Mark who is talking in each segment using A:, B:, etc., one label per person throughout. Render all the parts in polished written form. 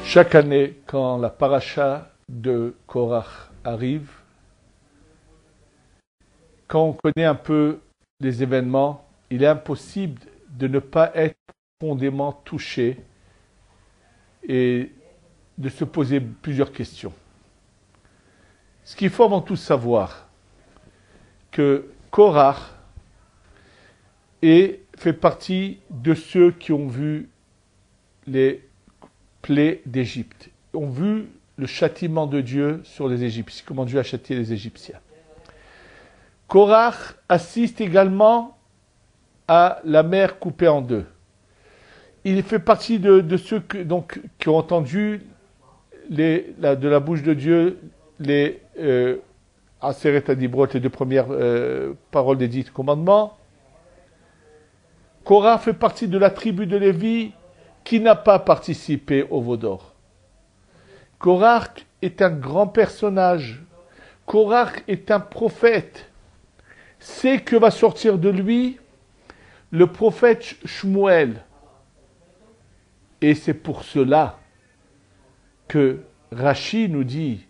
A: Chaque année, quand la paracha de Korach arrive, quand on connaît un peu les événements, il est impossible de ne pas être profondément touché et de se poser plusieurs questions. Ce qu'il faut avant tout savoir, que Korach fait partie de ceux qui ont vu les plaies d'Égypte, ont vu le châtiment de Dieu sur les Égyptiens, comment Dieu a châtié les Égyptiens. Korach assiste également à la mer coupée en deux. Il fait partie de ceux qui ont entendu de la bouche de Dieu les Aseret Adibrot, les deux premières paroles des 10 commandements. Korach fait partie de la tribu de Lévi qui n'a pas participé au veau d'or. Korach est un grand personnage. Korach est un prophète. C'est que va sortir de lui le prophète Shmuel. Et c'est pour cela que Rashi nous dit,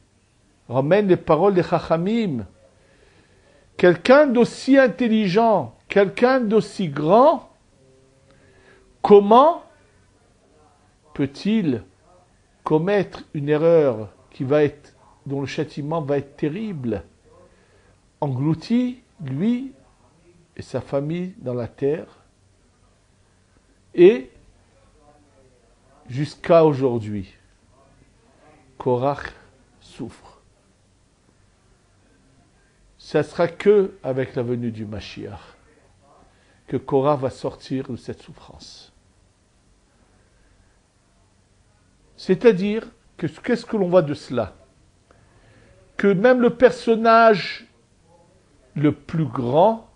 A: ramène les paroles des Chachamim. Quelqu'un d'aussi intelligent, quelqu'un d'aussi grand, comment peut-il commettre une erreur dont le châtiment va être terrible, englouti, lui et sa famille dans la terre, et jusqu'à aujourd'hui, Korach souffre. Ça sera que avec la venue du Mashiach que Korach va sortir de cette souffrance. C'est-à-dire que qu'est-ce que l'on voit de cela? Que même le personnage le plus grand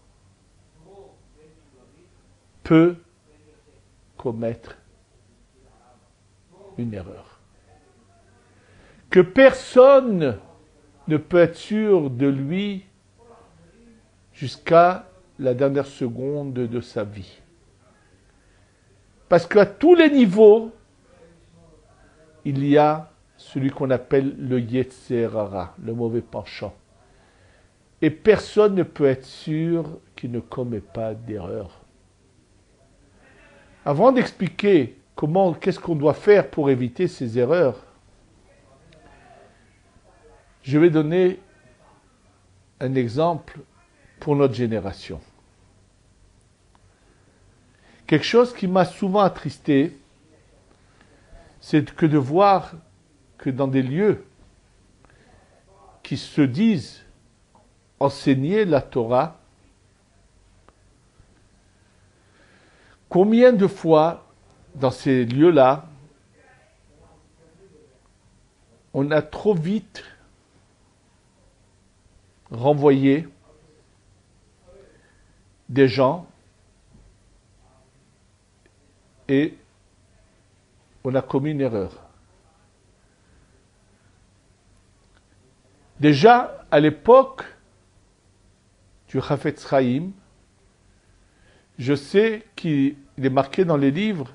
A: peut commettre une erreur. Que personne ne peut être sûr de lui jusqu'à la dernière seconde de sa vie. Parce qu'à tous les niveaux, il y a celui qu'on appelle le Yetzer Hara, le mauvais penchant. Et personne ne peut être sûr qu'il ne commet pas d'erreur. Avant d'expliquer qu'est-ce qu'on doit faire pour éviter ces erreurs, je vais donner un exemple pour notre génération. Quelque chose qui m'a souvent attristé, c'est que de voir que dans des lieux qui se disent enseigner la Torah, combien de fois dans ces lieux-là, on a trop vite renvoyé des gens et on a commis une erreur. Déjà, à l'époque du Chafetz Chaim, je sais qu'il est marqué dans les livres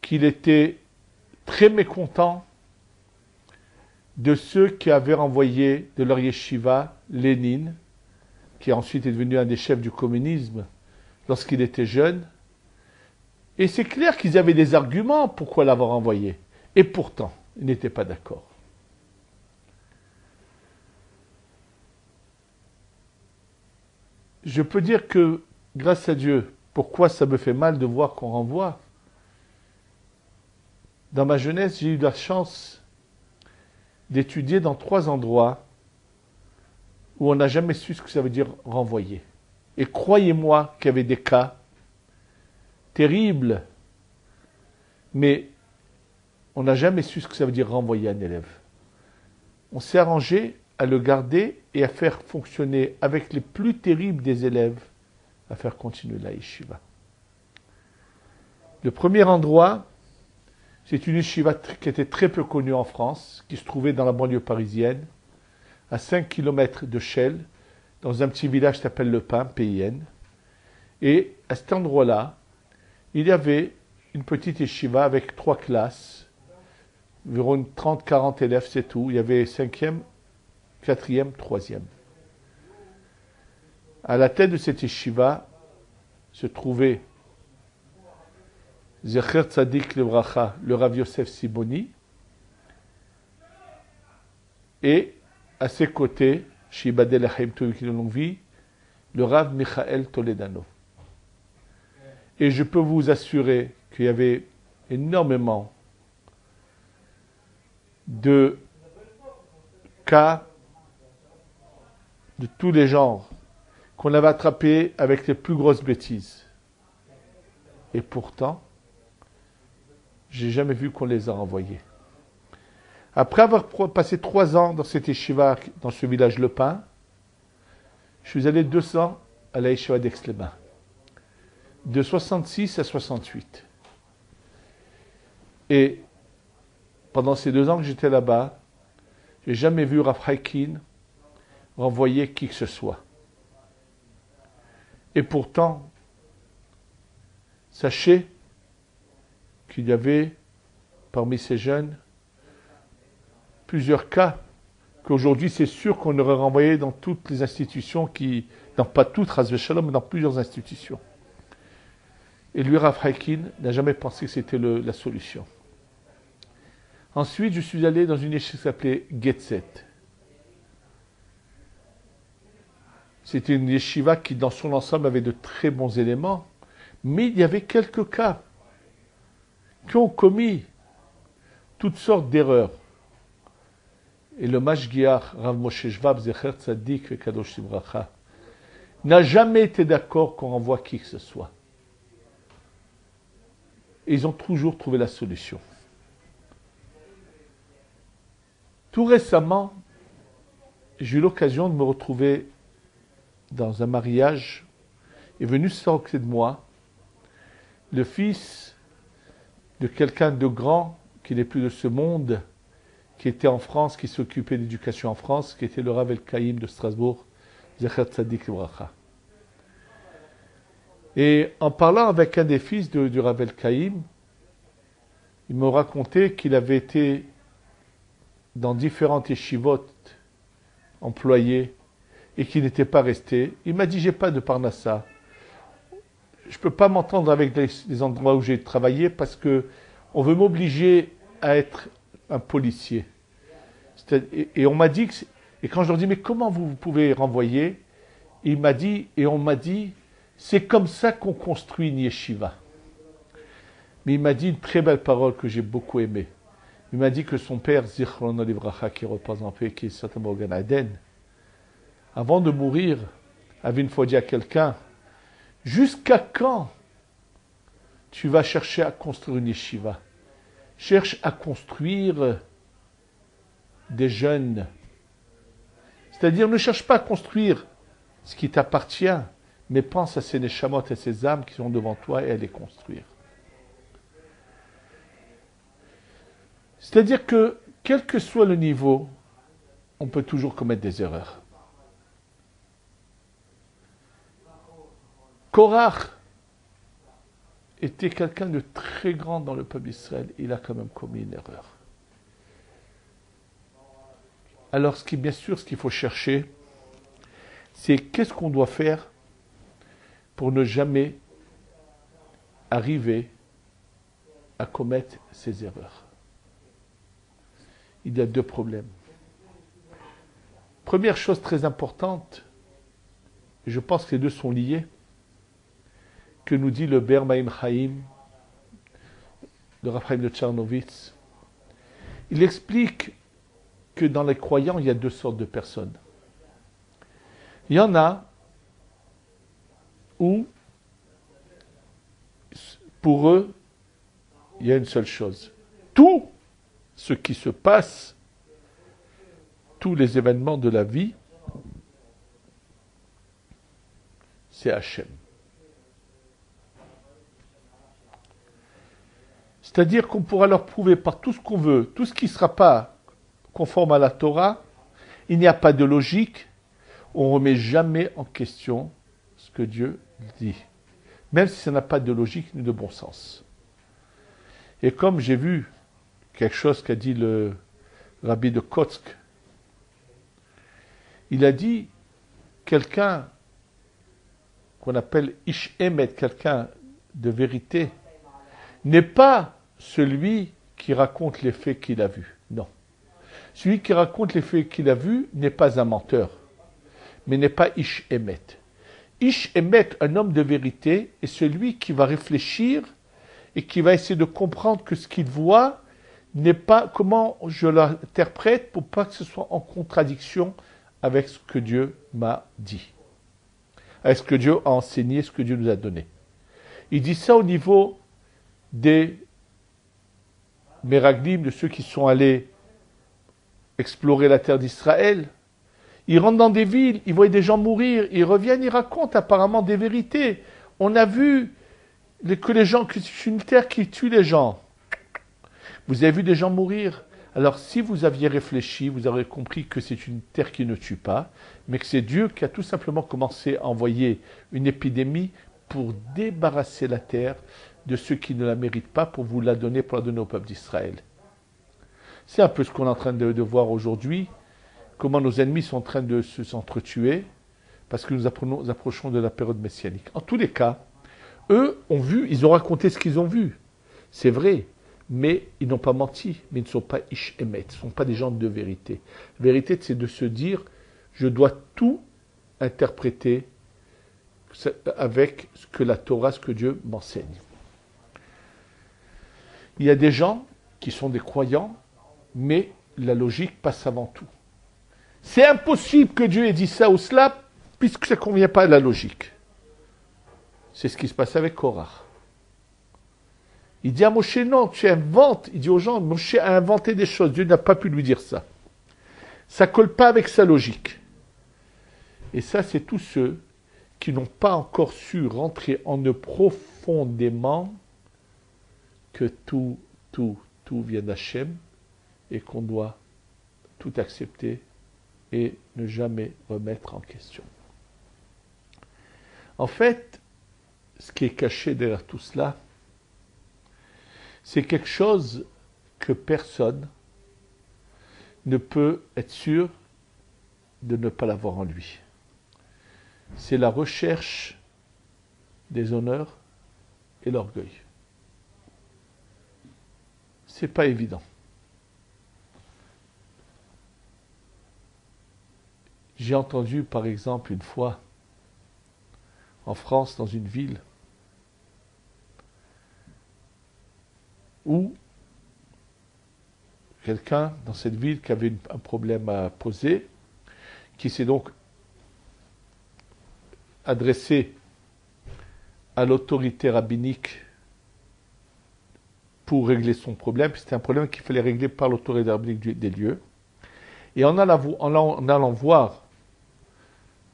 A: qu'il était très mécontent de ceux qui avaient renvoyé de leur yeshiva Lénine, qui ensuite est devenu un des chefs du communisme lorsqu'il était jeune. Et c'est clair qu'ils avaient des arguments pourquoi l'avoir envoyé. Et pourtant, ils n'étaient pas d'accord. Je peux dire que, grâce à Dieu, pourquoi ça me fait mal de voir qu'on renvoie? Dans ma jeunesse, j'ai eu la chance d'étudier dans 3 endroits où on n'a jamais su ce que ça veut dire renvoyer. Et croyez-moi qu'il y avait des cas terribles, mais on n'a jamais su ce que ça veut dire renvoyer un élève. On s'est arrangé à le garder et à faire fonctionner avec les plus terribles des élèves, à faire continuer la yeshiva. Le premier endroit, C'est une yeshiva qui était très peu connue en France, qui se trouvait dans la banlieue parisienne, à 5 kilomètres de Chelles, dans un petit village qui s'appelle Le Pin, PIN. Et à cet endroit-là, il y avait une petite yeshiva avec 3 classes, environ 30-40 élèves, c'est tout. Il y avait 5e, 4e, 3e. À la tête de cette yeshiva se trouvait Zecher Tzadik Levracha, le Rav Yosef Siboni, et à ses côtés, Shibadel Achaim Tovim qui longue vie, le Rav Michael Toledano. Et je peux vous assurer qu'il y avait énormément de cas de tous les genres qu'on avait attrapés avec les plus grosses bêtises. Et pourtant, j'ai jamais vu qu'on les a renvoyés. Après avoir passé 3 ans dans cette yeshiva, dans ce village Le Pin, je suis allé 200 à la yeshiva d'Aix-les-Bains. De 66 à 68. Et pendant ces 2 ans que j'étais là-bas, j'ai jamais vu Rav Haikin renvoyer qui que ce soit. Et pourtant, sachez qu'il y avait parmi ces jeunes plusieurs cas qu'aujourd'hui c'est sûr qu'on aurait renvoyé dans toutes les institutions dans pas toutes, Chas v'Shalom, mais dans plusieurs institutions. Et lui, Rav Haikin, n'a jamais pensé que c'était la solution. Ensuite, je suis allé dans une yeshiva qui s'appelait Getzet. C'était une yeshiva qui, dans son ensemble, avait de très bons éléments, mais il y avait quelques cas qui ont commis toutes sortes d'erreurs. Et le Mashgiach, Rav Moshe Shvab, Zecher Tzadik Kadosh Libracha, n'a jamais été d'accord qu'on renvoie qui que ce soit. Et ils ont toujours trouvé la solution. Tout récemment, j'ai eu l'occasion de me retrouver dans un mariage. Est venu s'occuper de moi le fils de quelqu'un de grand qui n'est plus de ce monde, qui était en France, qui s'occupait d'éducation en France, qui était le Rav El-Kaïm de Strasbourg, Zecher Tzadik Libracha. Et en parlant avec un des fils du Rav El-Kaïm, il me racontait qu'il avait été dans différentes yeshivot employés et qu'il n'était pas resté. Il m'a dit, j'ai pas de parnassa. Je peux pas m'entendre avec les endroits où j'ai travaillé parce que on veut m'obliger à être un policier. Et on m'a dit, et quand je leur dis, mais comment vous pouvez renvoyer? On m'a dit, c'est comme ça qu'on construit une yeshiva. Mais il m'a dit une très belle parole que j'ai beaucoup aimée. Il m'a dit que son père, Zichron Livracha, qui repose en paix, qui est certainement au Gan Eden, avant de mourir, avait une fois dit à quelqu'un, jusqu'à quand tu vas chercher à construire une yeshiva? Cherche à construire des jeunes. C'est-à-dire, ne cherche pas à construire ce qui t'appartient, mais pense à ces neshamot et ces âmes qui sont devant toi et à les construire. C'est-à-dire que, quel que soit le niveau, on peut toujours commettre des erreurs. Korach était quelqu'un de très grand dans le peuple d'Israël. Il a quand même commis une erreur. Alors, bien sûr, ce qu'il faut chercher, c'est qu'est-ce qu'on doit faire pour ne jamais arriver à commettre ces erreurs. Il y a 2 problèmes. Première chose très importante, et je pense que les 2 sont liés, que nous dit le Ber Maim Chaim, le Rav Chaim de Tchernovitz. Il explique que dans les croyants, il y a 2 sortes de personnes. Il y en a où, pour eux, il y a une seule chose. Tout ce qui se passe, tous les événements de la vie, c'est Hachem. C'est-à-dire qu'on pourra leur prouver par tout ce qu'on veut, tout ce qui ne sera pas conforme à la Torah, il n'y a pas de logique, on ne remet jamais en question ce que Dieu dit, même si ça n'a pas de logique ni de bon sens. Et comme j'ai vu quelque chose qu'a dit le rabbi de Kotsk, il a dit quelqu'un qu'on appelle Ish Emet, quelqu'un de vérité, n'est pas celui qui raconte les faits qu'il a vus. Non. Celui qui raconte les faits qu'il a vus n'est pas un menteur, mais n'est pas Ish Emet. Ish Emet, un homme de vérité, est celui qui va réfléchir et qui va essayer de comprendre que ce qu'il voit n'est pas comment je l'interprète pour pas que ce soit en contradiction avec ce que Dieu m'a dit, avec ce que Dieu a enseigné, ce que Dieu nous a donné. Il dit ça au niveau des Meraglim, de ceux qui sont allés explorer la terre d'Israël. Ils rentrent dans des villes, ils voient des gens mourir, ils reviennent, ils racontent apparemment des vérités. On a vu que c'est une terre qui tue les gens. Vous avez vu des gens mourir. Alors si vous aviez réfléchi, vous aurez compris que c'est une terre qui ne tue pas, mais que c'est Dieu qui a tout simplement commencé à envoyer une épidémie pour débarrasser la terre de ceux qui ne la méritent pas, pour vous la donner, pour la donner au peuple d'Israël. C'est un peu ce qu'on est en train de voir aujourd'hui, comment nos ennemis sont en train de s'entretuer, parce que nous approchons de la période messianique. En tous les cas, eux ont vu, ils ont raconté ce qu'ils ont vu. C'est vrai, mais ils n'ont pas menti, mais ils ne sont pas Ish Emet, ils ne sont pas des gens de vérité. La vérité, c'est de se dire, je dois tout interpréter avec ce que la Torah, ce que Dieu m'enseigne. Il y a des gens qui sont des croyants, mais la logique passe avant tout. C'est impossible que Dieu ait dit ça ou cela, puisque ça ne convient pas à la logique. C'est ce qui se passe avec Korach. Il dit à Moshe, non, tu inventes. Il dit aux gens, Moshe a inventé des choses. Dieu n'a pas pu lui dire ça. Ça ne colle pas avec sa logique. Et ça, c'est tous ceux qui n'ont pas encore su rentrer en eux profondément que tout vient d'Hachem et qu'on doit tout accepter et ne jamais remettre en question. En fait, ce qui est caché derrière tout cela, c'est quelque chose que personne ne peut être sûr de ne pas l'avoir en lui. C'est la recherche des honneurs et l'orgueil. C'est pas évident. J'ai entendu, par exemple, une fois, en France, dans une ville, où quelqu'un dans cette ville qui avait un problème à poser, qui s'est donc adressé à l'autorité rabbinique pour régler son problème. C'était un problème qu'il fallait régler par l'autorité rabbinique des lieux. Et en allant voir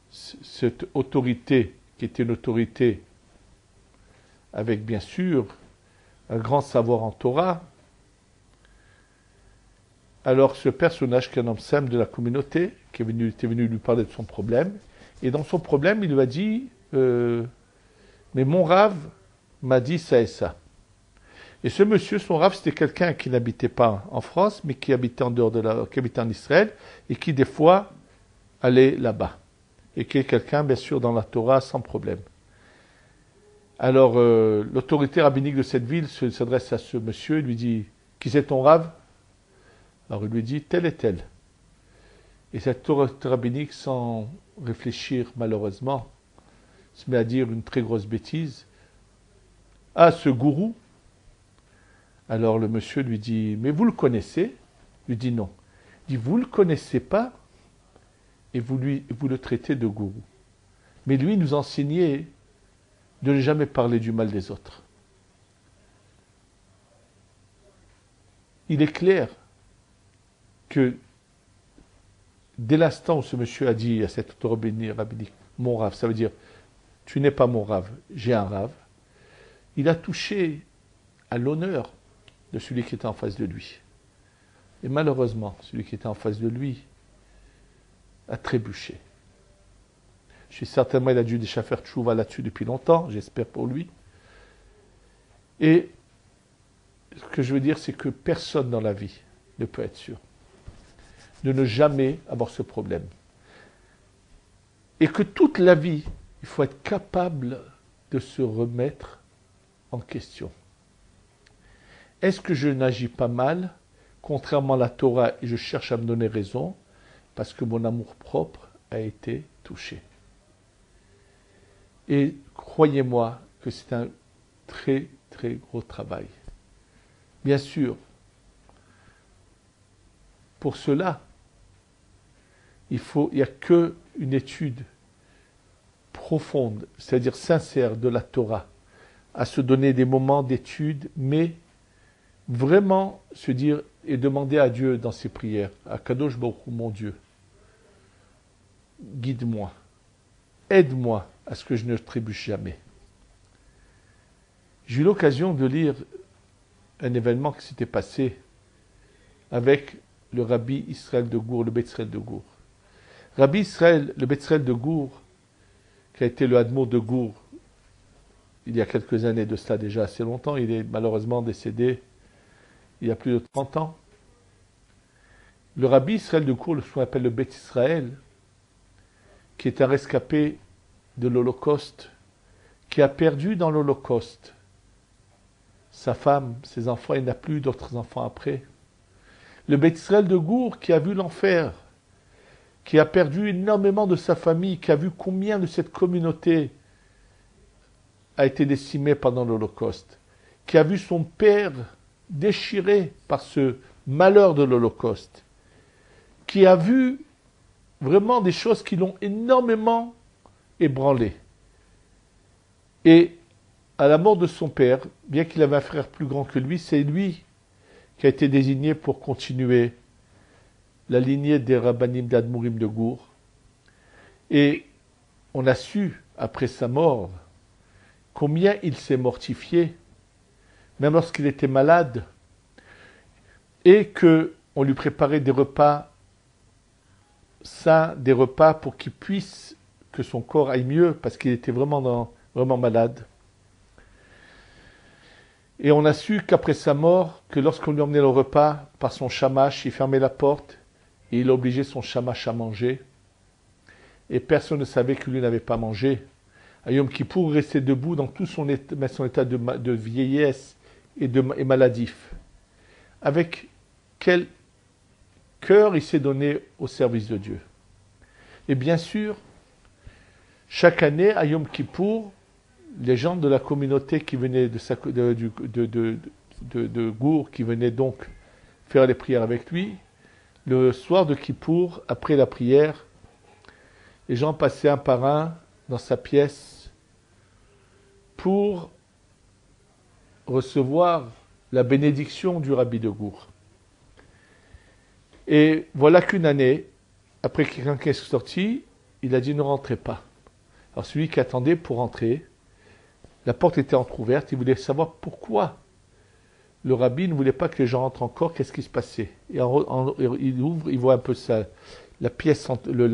A: cette autorité, qui était une autorité avec bien sûr un grand savoir en Torah, alors ce personnage, qui est un homme simple de la communauté, était venu lui parler de son problème, et dans son problème, il lui a dit mais mon Rav m'a dit ça et ça. Et ce monsieur, son Rav, c'était quelqu'un qui n'habitait pas en France, mais qui habitait qui habitait en Israël, et qui des fois allait là-bas. Et qui est quelqu'un, bien sûr, dans la Torah, sans problème. Alors, l'autorité rabbinique de cette ville s'adresse à ce monsieur, et lui dit, qui c'est ton Rav? Alors il lui dit, tel et tel. Et cette autorité rabbinique, sans réfléchir malheureusement, se met à dire une très grosse bêtise. Ah, ce gourou. Alors le monsieur lui dit, mais vous le connaissez? Il lui dit non. Il dit, vous ne le connaissez pas et vous le traitez de gourou. Mais lui nous enseignait de ne jamais parler du mal des autres. Il est clair que dès l'instant où ce monsieur a dit à cette autorité rabbinique, mon Rav, ça veut dire, tu n'es pas mon Rav, j'ai un Rav, il a touché à l'honneur de celui qui était en face de lui. Et malheureusement, celui qui était en face de lui a trébuché. Je suis certainement, il a dû déjà faire tchouva là-dessus depuis longtemps, j'espère pour lui. Et ce que je veux dire, c'est que personne dans la vie ne peut être sûr de ne jamais avoir ce problème. Et que toute la vie, il faut être capable de se remettre en question. Est-ce que je n'agis pas mal, contrairement à la Torah, et je cherche à me donner raison, parce que mon amour-propre a été touché. Et croyez-moi que c'est un très, très gros travail. Bien sûr, pour cela, il n'y a qu'une étude profonde, c'est-à-dire sincère de la Torah, à se donner des moments d'étude, mais vraiment se dire et demander à Dieu dans ses prières, à Kadosh Baruch Hu, mon Dieu, guide-moi, aide-moi à ce que je ne trébuche jamais. J'ai eu l'occasion de lire un événement qui s'était passé avec le rabbi Israël de Gour, le Beth Israël de Gour. Rabbi Israël, le Beth Israël de Gour, qui a été le Hadmour de Gour il y a quelques années de cela déjà assez longtemps, il est malheureusement décédé il y a plus de 30 ans. Le Rabbi Israël de Gour, ce qu'on appelle le Beth Israël, qui est un rescapé de l'Holocauste, qui a perdu dans l'Holocauste sa femme, ses enfants, il n'a plus d'autres enfants après. Le Beth Israël de Gour, qui a vu l'enfer, qui a perdu énormément de sa famille, qui a vu combien de cette communauté a été décimée pendant l'Holocauste, qui a vu son père déchiré par ce malheur de l'Holocauste, qui a vu vraiment des choses qui l'ont énormément ébranlé. Et à la mort de son père, bien qu'il avait un frère plus grand que lui, c'est lui qui a été désigné pour continuer la lignée des Rabbanim d'Admourim de Gour. Et on a su, après sa mort, combien il s'est mortifié, même lorsqu'il était malade, et qu'on lui préparait des repas sains, des repas pour qu'il puisse, que son corps aille mieux, parce qu'il était vraiment malade. Et on a su qu'après sa mort, que lorsqu'on lui emmenait le repas, par son shamash, il fermait la porte, et il obligeait son shamash à manger. Et personne ne savait que lui n'avait pas mangé. À Yom Kippour, restait debout dans tout son état de vieillesse et maladif. Avec quel cœur il s'est donné au service de Dieu. Et bien sûr, chaque année, à Yom Kippour, les gens de la communauté qui venaient de Gour, qui venaient donc faire les prières avec lui, le soir de Kippour, après la prière, les gens passaient un par un dans sa pièce pour recevoir la bénédiction du rabbi de Gour. Et voilà qu'une année, après que quelqu'un est sorti, il a dit ne rentrez pas. Alors celui qui attendait pour rentrer, la porte était entrouverte, il voulait savoir pourquoi le rabbi ne voulait pas que les gens rentrent encore, qu'est-ce qui se passait. Et il ouvre, il voit un peu ça, la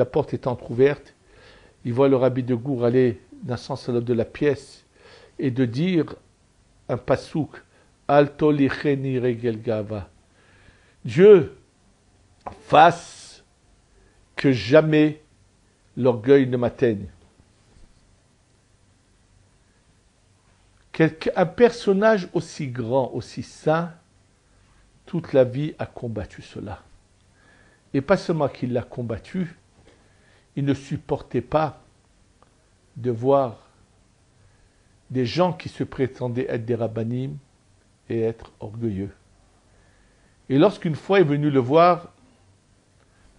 A: porte était entrouverte, il voit le rabbi de Gour aller d'un sens à l'autre de la pièce et de dire un pasouk, Alto licheni regel gava. Dieu fasse que jamais l'orgueil ne m'atteigne. Un personnage aussi grand, aussi saint, toute la vie a combattu cela. Et pas seulement qu'il l'a combattu, il ne supportait pas de voir des gens qui se prétendaient être des rabbanim et être orgueilleux. Et lorsqu'une fois est venu le voir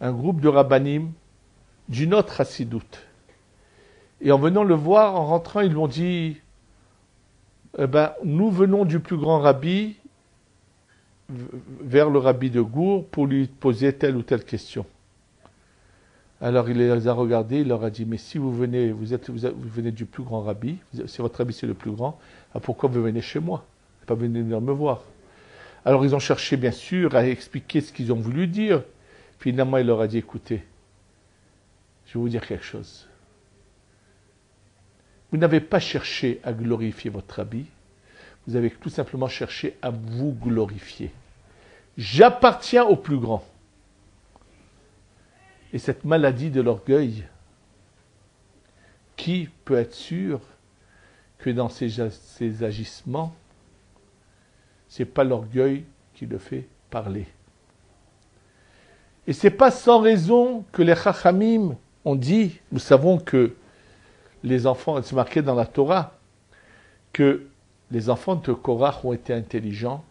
A: un groupe de rabbanim d'une autre chassidoute, et en venant le voir, en rentrant, ils lui ont dit nous venons du plus grand rabbi vers le rabbi de Gour pour lui poser telle ou telle question. Alors il les a regardés, il leur a dit mais si vous venez, vous venez du plus grand rabbi, si votre rabbi c'est le plus grand, pourquoi vous venez chez moi? Vous n'êtes pas venu venir me voir. Alors ils ont cherché bien sûr à expliquer ce qu'ils ont voulu dire. Finalement, il leur a dit, écoutez, je vais vous dire quelque chose. Vous n'avez pas cherché à glorifier votre rabbi, vous avez tout simplement cherché à vous glorifier. J'appartiens au plus grand. Et cette maladie de l'orgueil, qui peut être sûr que dans ses agissements, ce n'est pas l'orgueil qui le fait parler. Et ce n'est pas sans raison que les Chachamim ont dit, nous savons que les enfants, c'est marqué dans la Torah, que les enfants de Korach ont été intelligents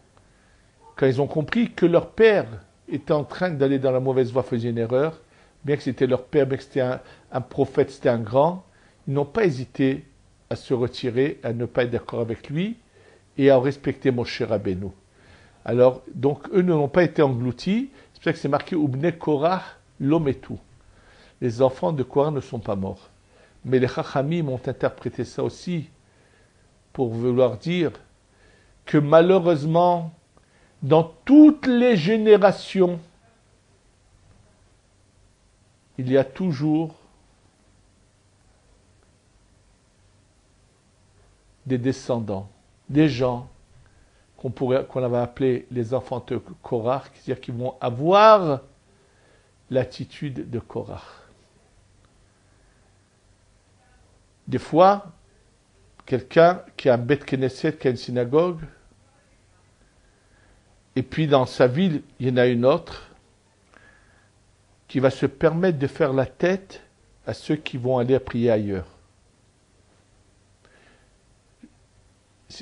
A: quand ils ont compris que leur père était en train d'aller dans la mauvaise voie, faisait une erreur, bien que c'était leur père, bien que c'était un prophète, c'était un grand, ils n'ont pas hésité à se retirer, à ne pas être d'accord avec lui et à respecter Moshe Rabbeinu. Alors, donc, eux n'ont pas été engloutis, c'est pour ça que c'est marqué Ubne Korach lometu. Les enfants de Korach ne sont pas morts. Mais les Chachamim ont interprété ça aussi pour vouloir dire que malheureusement, dans toutes les générations, il y a toujours des descendants, des gens qu'on avait appelés les enfants de Korach, c'est-à-dire qu'ils vont avoir l'attitude de Korach. Des fois, quelqu'un qui a un Beth Knesset, qui a une synagogue, et puis dans sa ville, il y en a une autre, qui va se permettre de faire la tête à ceux qui vont aller prier ailleurs.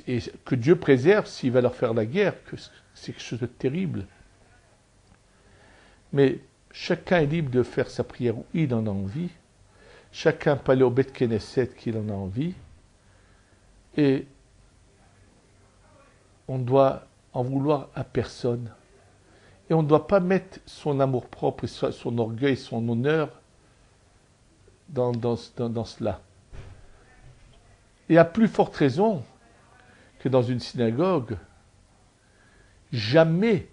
A: Et que Dieu préserve s'il va leur faire la guerre, que c'est quelque chose de terrible. Mais chacun est libre de faire sa prière où il en a envie. Chacun peut aller au Beth Knesset qu'il en a envie. Et on doit en vouloir à personne. Et on ne doit pas mettre son amour-propre, son orgueil, son honneur dans cela. Et à plus forte raison que dans une synagogue, jamais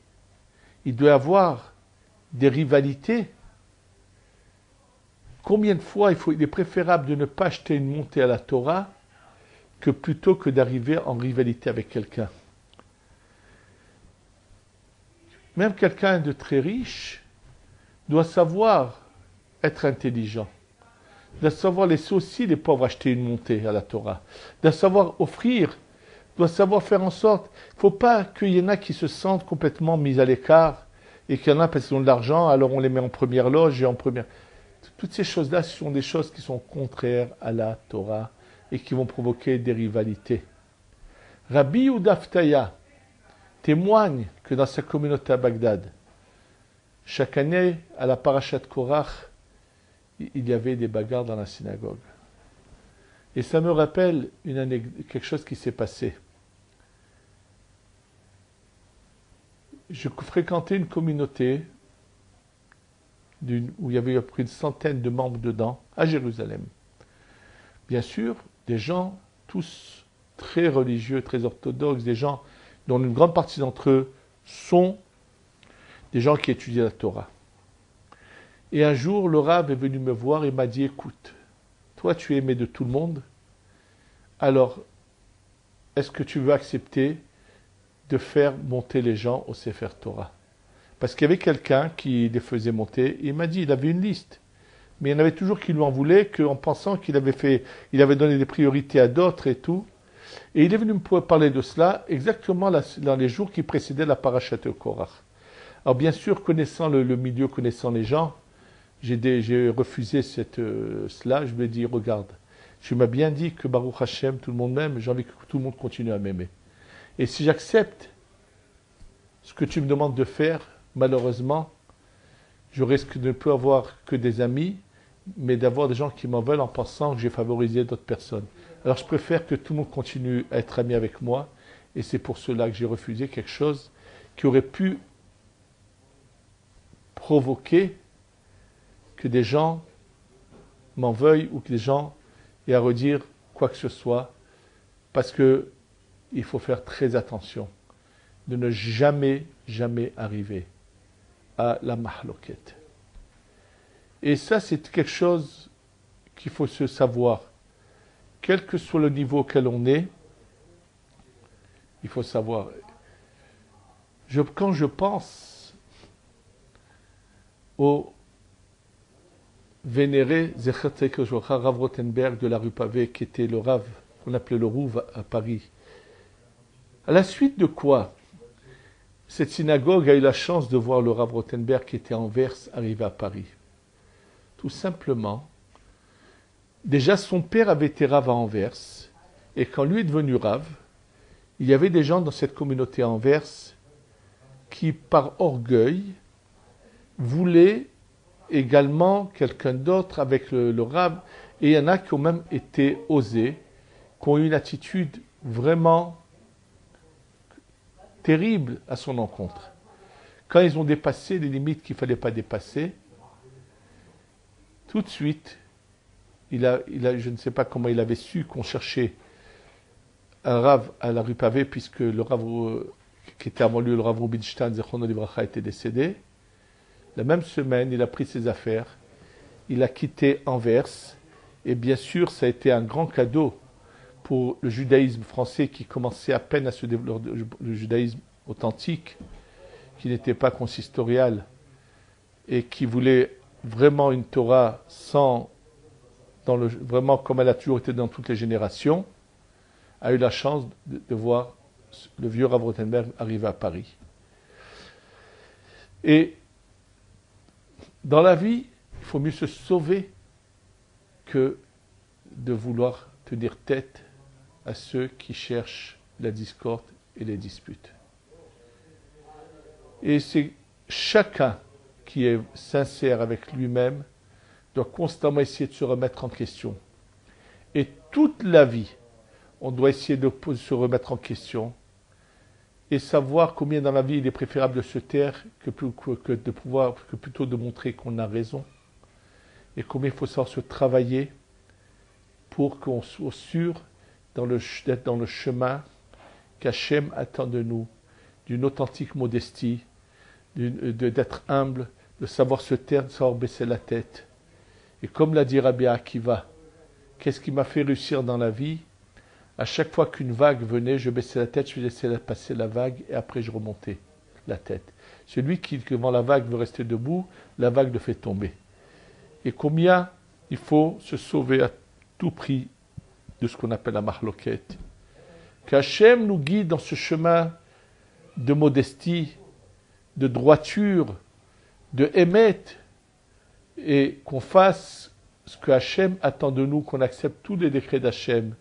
A: il doit y avoir des rivalités. Combien de fois il est préférable de ne pas acheter une montée à la Torah que plutôt que d'arriver en rivalité avec quelqu'un. Même quelqu'un de très riche doit savoir être intelligent, doit savoir laisser aussi les pauvres acheter une montée à la Torah, doit savoir offrir, doit savoir faire en sorte. Il ne faut pas qu'il y en a qui se sentent complètement mis à l'écart et qu'il y en a parce qu'ils ont de l'argent, alors on les met en première loge et en première. Toutes ces choses-là, ce sont des choses qui sont contraires à la Torah et qui vont provoquer des rivalités. Rabbi Yehuda Aftaya témoigne que dans sa communauté à Bagdad, chaque année, à la Parashat Korach, il y avait des bagarres dans la synagogue. Et ça me rappelle quelque chose qui s'est passé. Je fréquentais une communauté où il y avait à peu près une centaine de membres dedans, à Jérusalem. Bien sûr, des gens tous très religieux, très orthodoxes, des gens dont une grande partie d'entre eux sont des gens qui étudient la Torah. Et un jour, le Rav est venu me voir et m'a dit, écoute, toi tu es aimé de tout le monde, alors est-ce que tu veux accepter de faire monter les gens au Sefer Torah? Parce qu'il y avait quelqu'un qui les faisait monter, et il m'a dit, il avait une liste. Mais il y en avait toujours qui lui en voulaient, qu'en pensant qu'il avait donné des priorités à d'autres et tout. Et il est venu me parler de cela exactement dans les jours qui précédaient la Parashat Korach. Alors bien sûr, connaissant le milieu, connaissant les gens, j'ai refusé cela. Je lui ai dit, regarde, tu m'as bien dit que Baruch Hashem, tout le monde m'aime, j'ai envie que tout le monde continue à m'aimer. Et si j'accepte ce que tu me demandes de faire, malheureusement, je risque de ne plus avoir que des amis, mais d'avoir des gens qui m'en veulent en pensant que j'ai favorisé d'autres personnes. Alors je préfère que tout le monde continue à être ami avec moi, et c'est pour cela que j'ai refusé quelque chose qui aurait pu provoquer que des gens m'en veuillent ou que des gens aient à redire quoi que ce soit, parce que il faut faire très attention. de ne jamais, jamais arriver à la mahloket. Et ça, c'est quelque chose qu'il faut se savoir. Quel que soit le niveau auquel on est, il faut savoir. Quand je pense au vénéré Zecher Tzedek Levracha, Rav Rothenberg de la rue Pavé, qui était le Rav, qu'on appelait le Rouv à Paris, à la suite de quoi cette synagogue a eu la chance de voir le Rav Rothenberg qui était à Anvers arriver à Paris. Tout simplement, déjà son père avait été Rav à Anvers, et quand lui est devenu Rav, il y avait des gens dans cette communauté à Anvers qui, par orgueil, voulaient également quelqu'un d'autre avec le Rav, et il y en a qui ont même été osés, qui ont eu une attitude vraiment terrible à son encontre. Quand ils ont dépassé les limites qu'il ne fallait pas dépasser, tout de suite, je ne sais pas comment il avait su qu'on cherchait un Rav à la rue Pavé, puisque le Rav qui était avant lui, le Rav Rubinstein, Zechrono Livracha, était décédé. La même semaine, il a pris ses affaires, il a quitté Anvers, et bien sûr, ça a été un grand cadeau pour le judaïsme français qui commençait à peine à se développer, le judaïsme authentique, qui n'était pas consistorial, et qui voulait vraiment une Torah vraiment comme elle a toujours été dans toutes les générations, a eu la chance de voir le vieux Rav Rothenberg arriver à Paris. Et dans la vie, il faut mieux se sauver que de vouloir tenir tête à ceux qui cherchent la discorde et les disputes. Et c'est chacun qui est sincère avec lui-même doit constamment essayer de se remettre en question. Et toute la vie, on doit essayer de se remettre en question et savoir combien dans la vie il est préférable de se taire que plutôt de montrer qu'on a raison, et combien il faut savoir se travailler pour qu'on soit sûr d'être dans le chemin qu'Hachem attend de nous, d'une authentique modestie, d'être humble, de savoir se taire, de savoir baisser la tête. Et comme l'a dit Rabbi Akiva, qu'est-ce qui m'a fait réussir dans la vie? À chaque fois qu'une vague venait, je baissais la tête, je laissais passer la vague et après je remontais la tête. Celui qui, devant la vague, veut rester debout, la vague le fait tomber. Et combien il faut se sauver à tout prix de ce qu'on appelle la mahloket. Qu'Hachem nous guide dans ce chemin de modestie, de droiture, de émet, et qu'on fasse ce que Hachem attend de nous, qu'on accepte tous les décrets d'Hachem,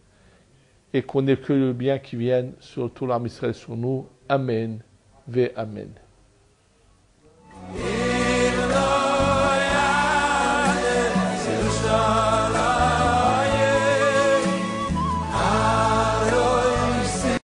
A: et qu'on n'ait que le bien qui vienne sur tout l'âme Israël sur nous. Amen. Ve Amen.